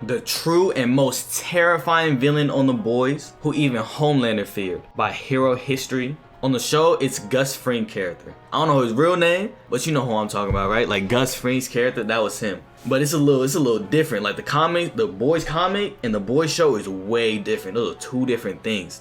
The true and most terrifying villain on The Boys, who even Homelander feared by hero history. On the show, it's Gus Fring's character. I don't know his real name, but you know who I'm talking about, right? Like Gus Fring's character, that was him. But it's a little different. Like the comic, the Boys comic and the Boys show is way different. Those are two different things.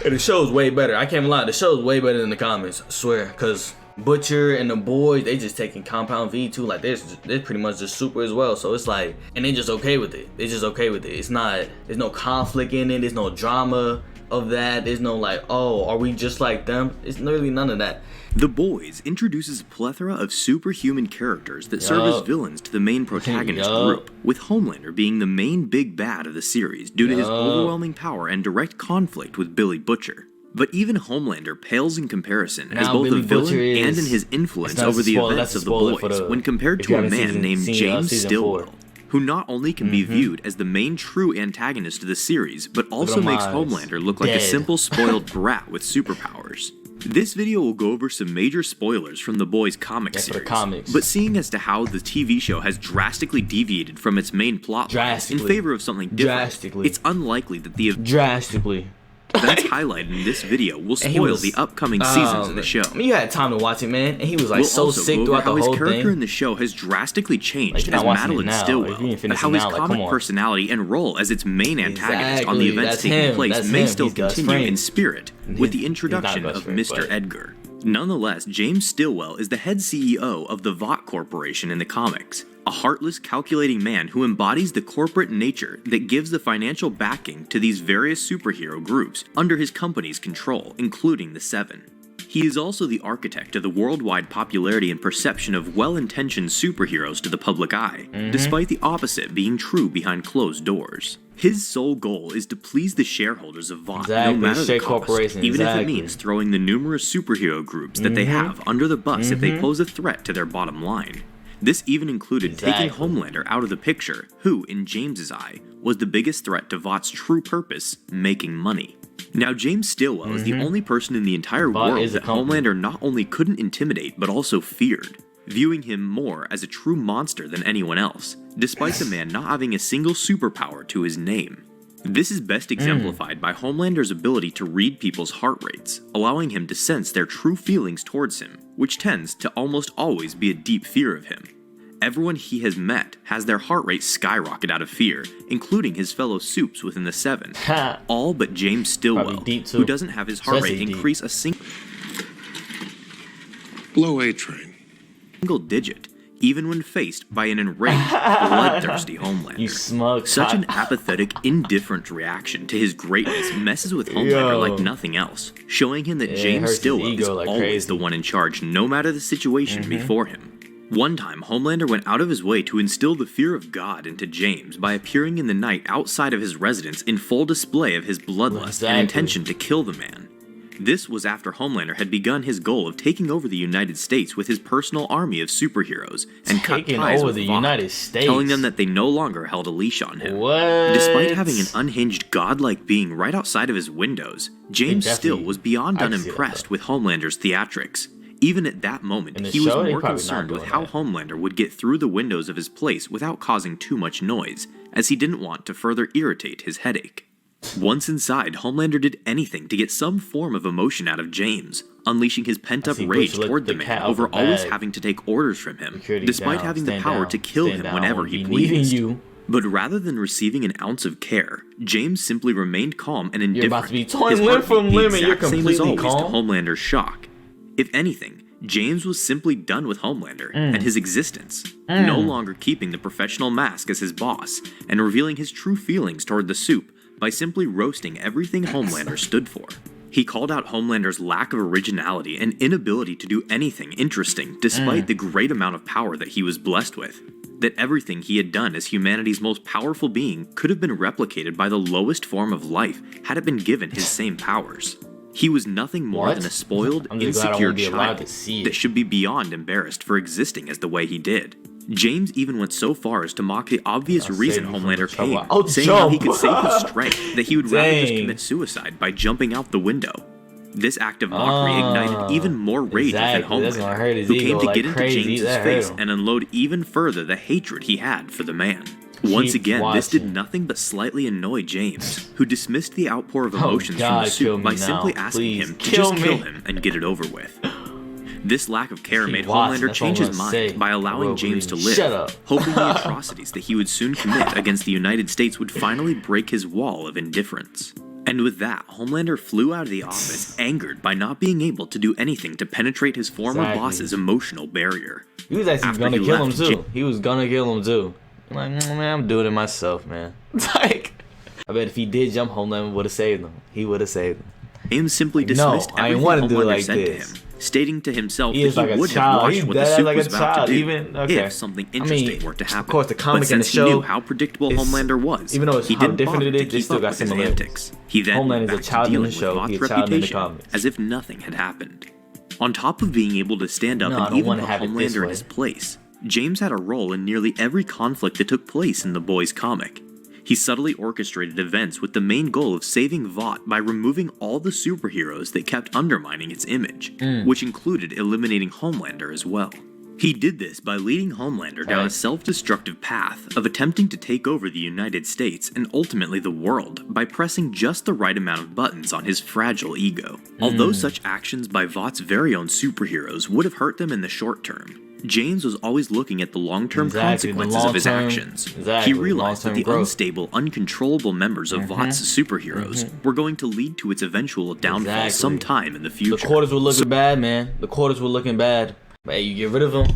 And the show is way better. I can't lie, the show is way better than the comics, I swear. Cause Butcher and the Boys, they just taking Compound V too. Like they're pretty much just super as well. So it's like, and they just okay with it. It's not, there's no conflict in it. There's no drama of that. There's no like, oh, are we just like them? It's literally none of that. The Boys introduces a plethora of superhuman characters that serve as villains to the main protagonist group, with Homelander being the main big bad of the series due to his overwhelming power and direct conflict with Billy Butcher. But even Homelander pales in comparison as both a villain and in his influence over the events of the Boys when compared to a man named James Stillwell, who not only can be viewed as the main true antagonist of the series, but also makes Homelander look like a simple spoiled brat with superpowers. This video will go over some major spoilers from the Boys comic series, but seeing as to how the TV show has drastically deviated from its main plot in favor of something different, it's unlikely that the events highlighted in this video will spoil the upcoming seasons of the show. I mean, you had time to watch it, man, and he was like so sick throughout the whole thing. His character in the show has drastically changed as Madeline Stillwell, but how his comic personality and role as its main antagonist on the events taking place may still continue in spirit with the introduction of Mr. Edgar. Nonetheless, James Stillwell is the head CEO of the Vought Corporation in the comics, a heartless, calculating man who embodies the corporate nature that gives the financial backing to these various superhero groups under his company's control, including the Seven. He is also the architect of the worldwide popularity and perception of well-intentioned superheroes to the public eye, despite the opposite being true behind closed doors. His sole goal is to please the shareholders of Vought, no matter the cost, even if it means throwing the numerous superhero groups that they have under the bus if they pose a threat to their bottom line. This even included taking Homelander out of the picture, who, in James's eye, was the biggest threat to Vought's true purpose, making money. Now, James Stillwell is the only person in the entire world that Homelander not only couldn't intimidate, but also feared, viewing him more as a true monster than anyone else, despite the man not having a single superpower to his name. This is best exemplified by Homelander's ability to read people's heart rates, allowing him to sense their true feelings towards him, which tends to almost always be a deep fear of him. Everyone he has met has their heart rate skyrocket out of fear, including his fellow supes within the Seven, all but James Stillwell, who doesn't have his heart rate increase a single digit, even when faced by an enraged, bloodthirsty Homelander. Such an apathetic, indifferent reaction to his greatness messes with Homelander like nothing else, showing him that James Stillwell is always the one in charge no matter the situation before him. One time, Homelander went out of his way to instill the fear of God into James by appearing in the night outside of his residence in full display of his bloodlust and intention to kill the man. This was after Homelander had begun his goal of taking over the United States with his personal army of superheroes and cut ties with Vought, telling them that they no longer held a leash on him. Despite having an unhinged godlike being right outside of his windows, James still was beyond unimpressed with Homelander's theatrics. Even at that moment, he was more concerned with how Homelander would get through the windows of his place without causing too much noise, as he didn't want to further irritate his headache. Once inside, Homelander did anything to get some form of emotion out of James, unleashing his pent-up rage toward the man over always having to take orders from him, despite having the power to kill him whenever he pleased. But rather than receiving an ounce of care, James simply remained calm and indifferent, his heart beat the exact same as always to Homelander's shock. If anything, James was simply done with Homelander and his existence, no longer keeping the professional mask as his boss and revealing his true feelings toward the soup by simply roasting everything Homelander stood for. He called out Homelander's lack of originality and inability to do anything interesting despite the great amount of power that he was blessed with. That everything he had done as humanity's most powerful being could have been replicated by the lowest form of life had it been given his same powers. He was nothing more than a spoiled, insecure child that should be beyond embarrassed for existing as the way he did. James even went so far as to mock the obvious reason Homelander came, saying how he could save his strength, that he would rather just commit suicide by jumping out the window. This act of mockery ignited even more rage within Homelander, who came to get into James's face and unload even further the hatred he had for the man. Once again, this did nothing but slightly annoy James, who dismissed the outpour of emotions from the suit by simply asking him to just kill him and get it over with. This lack of care made Homelander change his mind by allowing James to live, hoping the atrocities that he would soon commit against the United States would finally break his wall of indifference. And with that, Homelander flew out of the office angered by not being able to do anything to penetrate his former boss's emotional barrier. He was actually gonna kill him too. He was gonna kill him too. I'm like, man, I'm doing it myself, man. Like, I bet if he did jump, Homelander would have saved him. He would have saved him. James simply dismissed everything Homelander said to him, stating to himself that he would have watched what the suit was about to do if something interesting were to happen. Of course, the comic and the show, he knew how predictable Homelander was, even though it's he how didn't different bother it to is, they keep still up got with his similarities. antics. He then Homeland went is a back to child in dealing the with show, Vought's he's a child in the reputation comics. as if nothing had happened. On top of being able to stand up and even put Homelander in his place, James had a role in nearly every conflict that took place in the boys' comic. He subtly orchestrated events with the main goal of saving Vought by removing all the superheroes that kept undermining its image, which included eliminating Homelander as well. He did this by leading Homelander down a self-destructive path of attempting to take over the United States and ultimately the world by pressing just the right amount of buttons on his fragile ego. Although such actions by Vought's very own superheroes would have hurt them in the short term, James was always looking at the long-term consequences of his actions. He realized that the unstable, uncontrollable members of Vought's superheroes were going to lead to its eventual downfall sometime in the future. The quarters were looking bad, man. The quarters were looking bad. Hey, you get rid of them,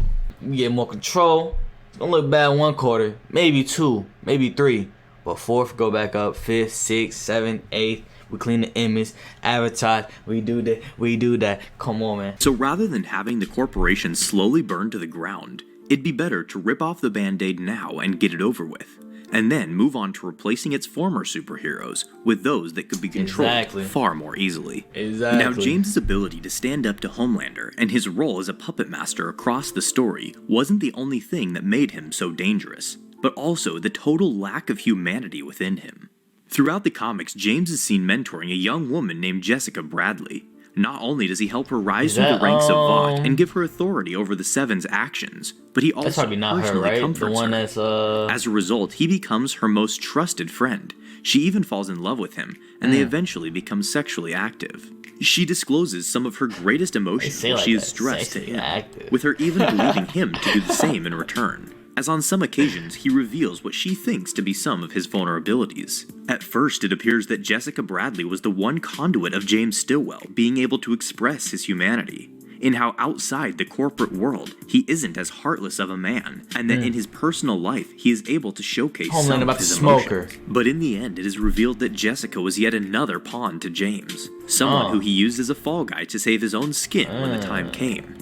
you get more control. It's gonna look bad 1 quarter, maybe 2, maybe 3, but 4th go back up, 5th, 6th, 7th, 8th. We clean the image, advertise, we do that. Come on, man. So rather than having the corporation slowly burn to the ground, it'd be better to rip off the band-aid now and get it over with, and then move on to replacing its former superheroes with those that could be controlled far more easily. Now, James's ability to stand up to Homelander and his role as a puppet master across the story wasn't the only thing that made him so dangerous, but also the total lack of humanity within him. Throughout the comics, James is seen mentoring a young woman named Jessica Bradley. Not only does he help her rise through the ranks of Vought and give her authority over the Seven's actions, but he also personally comforts her. As a result, he becomes her most trusted friend. She even falls in love with him, and they eventually become sexually active. She discloses some of her greatest emotions when she is stressed to him, with her even believing him to do the same in return, as on some occasions he reveals what she thinks to be some of his vulnerabilities. At first, it appears that Jessica Bradley was the one conduit of James Stillwell being able to express his humanity, in how outside the corporate world he isn't as heartless of a man, and that in his personal life he is able to showcase some of his emotions. But in the end, it is revealed that Jessica was yet another pawn to James, someone who he used as a fall guy to save his own skin when the time came.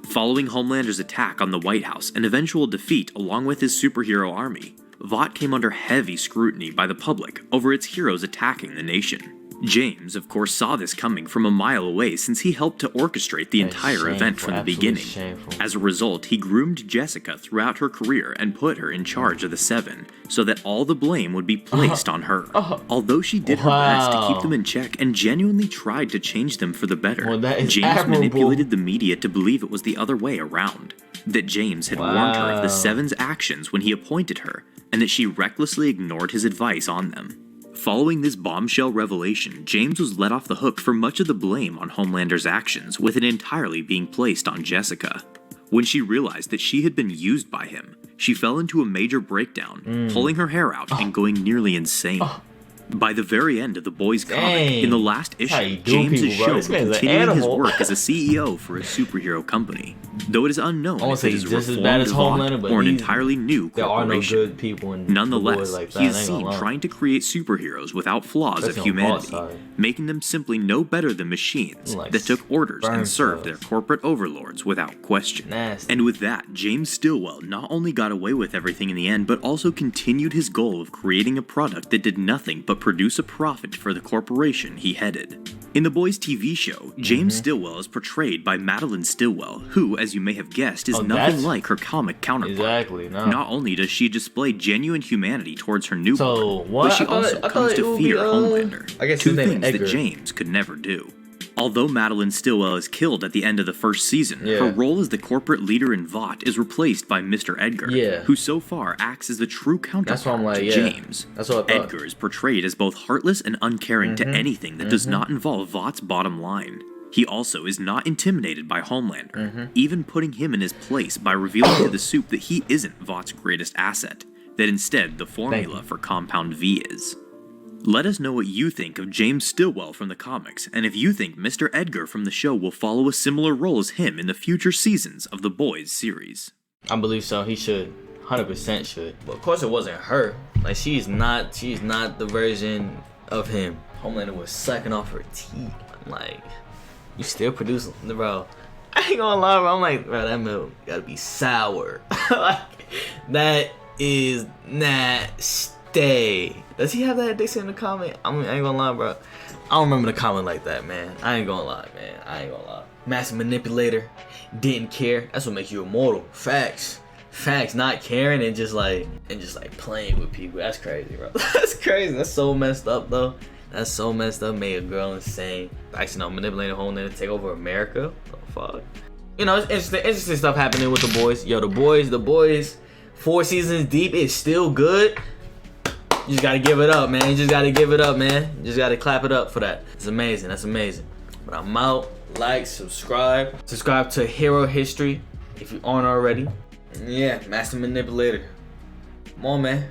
Following Homelander's attack on the White House and eventual defeat along with his superhero army, Vought came under heavy scrutiny by the public over its heroes attacking the nation. James, of course, saw this coming from a mile away since he helped to orchestrate the entire event from the beginning. As a result, he groomed Jessica throughout her career and put her in charge of the Seven, so that all the blame would be placed on her. Although she did her best to keep them in check and genuinely tried to change them for the better, James manipulated the media to believe it was the other way around. That James had warned her of the Seven's actions when he appointed her, and that she recklessly ignored his advice on them. Following this bombshell revelation, James was let off the hook for much of the blame on Homelander's actions, with it entirely being placed on Jessica. When she realized that she had been used by him, she fell into a major breakdown, pulling her hair out and going nearly insane. By the very end of the boys' comic, in the last issue, James is shown continuing his work as a CEO for a superhero company, though it is unknown if it is a reformed Vought or an entirely new corporation. Nonetheless, he is seen trying to create superheroes without flaws of humanity, making them simply no better than machines that took orders and served their corporate overlords without question. And with that, James Stillwell not only got away with everything in the end, but also continued his goal of creating a product that did nothing but produce a profit for the corporation he headed. In The Boys TV show, James Stillwell is portrayed by Madeline Stillwell, who, as you may have guessed, is nothing like her comic counterpart. Not only does she display genuine humanity towards her newborn, but she also comes to fear Homelander, two things that James could never do. Although Madeline Stillwell is killed at the end of the first season, her role as the corporate leader in Vought is replaced by Mr. Edgar, who so far acts as the true counterpart to James. That's what I thought. Edgar is portrayed as both heartless and uncaring to anything that does not involve Vaught's bottom line. He also is not intimidated by Homelander, even putting him in his place by revealing to the soup that he isn't Vaught's greatest asset, that instead the formula for Compound V is. Let us know what you think of James Stillwell from the comics, and if you think Mr. Edgar from the show will follow a similar role as him in the future seasons of the Boys series. I believe so. He should. 100% should. But of course it wasn't her. Like, she's not the version of him. Homelander was sucking off her teeth. Like, you still produce, bro. I ain't gonna lie, bro. I'm like, bro, that milk gotta be sour. Like, that is nasty. Does he have that addiction in the comment? I ain't gonna lie, bro. I don't remember the comment like that, man. I ain't gonna lie, man. I ain't gonna lie. Master manipulator, didn't care. That's what makes you immortal. Facts. Not caring and just like playing with people. That's crazy, bro. That's crazy. That's so messed up, though. That's so messed up. Made a girl insane. Actually, no, manipulating Homelander to take over America. Oh fuck. You know, it's interesting stuff happening with the boys. Yo, the boys. 4 seasons deep. It's still good. You just gotta give it up, man. You just gotta give it up, man. You just gotta clap it up for that. It's amazing. That's amazing. But I'm out. Like, subscribe. Subscribe to Hero History if you aren't already. Yeah, Master Manipulator. Come on, man.